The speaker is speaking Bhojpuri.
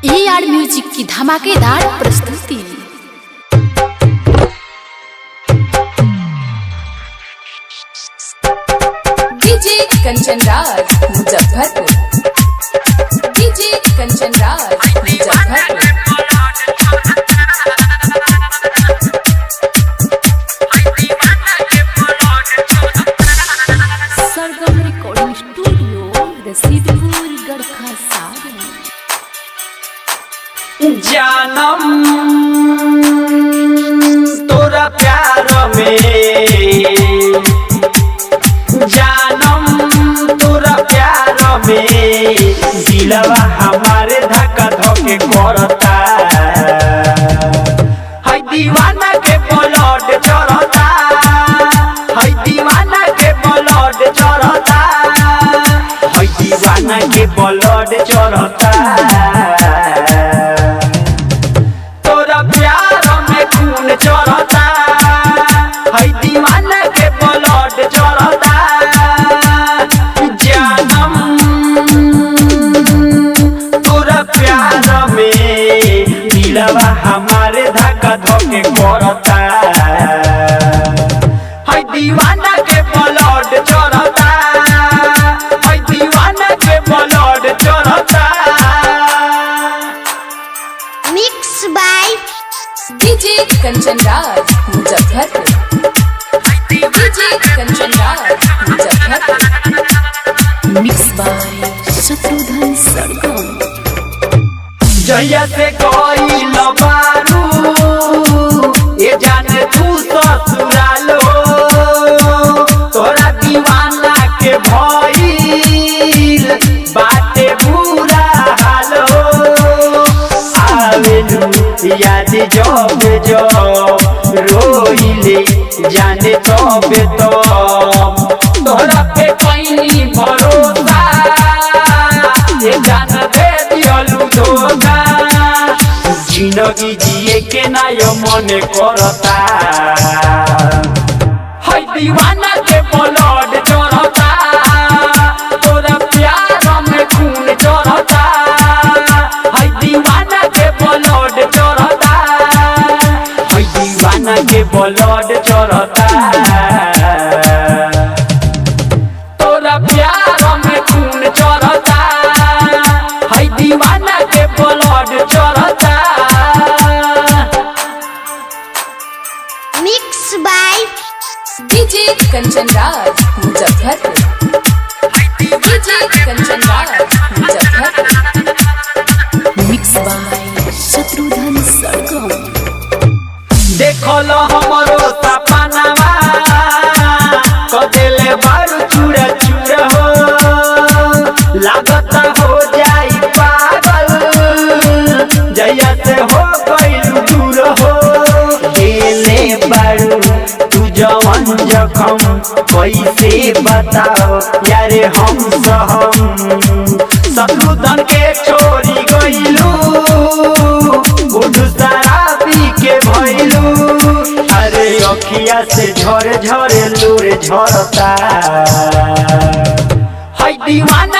AR म्यूजिक की धमाकेदार प्रस्तुति। डीजे कंचन राज मुजफ्फरपुर। डीजे कंचन राज मुजफ्फरपुर। सरगम रिकॉर्डिंग स्टूडियो रसीदपुर गढ़खा सागर। जानम तोरा प्यार में, जानम तोरा प्यार में दिलवा हमारे धक्का धोके करता है। दीवाना के ब्लड चढ़ता है, दीवाना के ब्लड चढ़ता है, दीवाना के ब्लड चढ़ता। चढ़ता है दीवाना के ब्लड चढ़ता। जानम तोरा प्यार में दिलवा हमारे धक्का धोके करता है। दीवाना के ब्लड चढ़ता है, दीवाना के ब्लड चढ़ता। Mix by DJ Kanchan Raj Muzaffarpur. DJ Kanchan Raj Muzaffarpur. Mix by Shatrughan Sargam. जहिया से कोई लबारू ये जाने तू ससुराल हो, तोरा दीवाना के भइल बाटे बुरा हाल हो। आवेलू याद जब जब रोइले जाने तब तब तोरा पे पैनी भरोसा ये जान दे दियलू धोखा। जिंदगी जिए के ना यो मन करता है। दीवाना के ब्लड चढ़ता, तोरा प्यार में खून चढ़ता है। दीवाना के ब्लड चढ़ता है, दीवाना के ब्लड चढ़ता। तोरा प्यार में खून चढ़ता है, दीवाना के ब्लड चढ़ता। Mix by DJ Kanchan Raj Muzaffarpur. DJ Kanchan Raj Muzaffarpur. Mix by Shatrughan Sargam. देखल हमरो सपनावा कदेले बारू चूरा चूरा हो। लागत हो जाई पागल जैया से हो गइलू दूर हो। देले बारू तू जवन जखम कैसे बताओ यारे हम सहम। शत्रुघ्न के छोड़ी गइलू शराबी के भइलू। अरे अखिया से झरे झरे लूर झरता है। दीवाना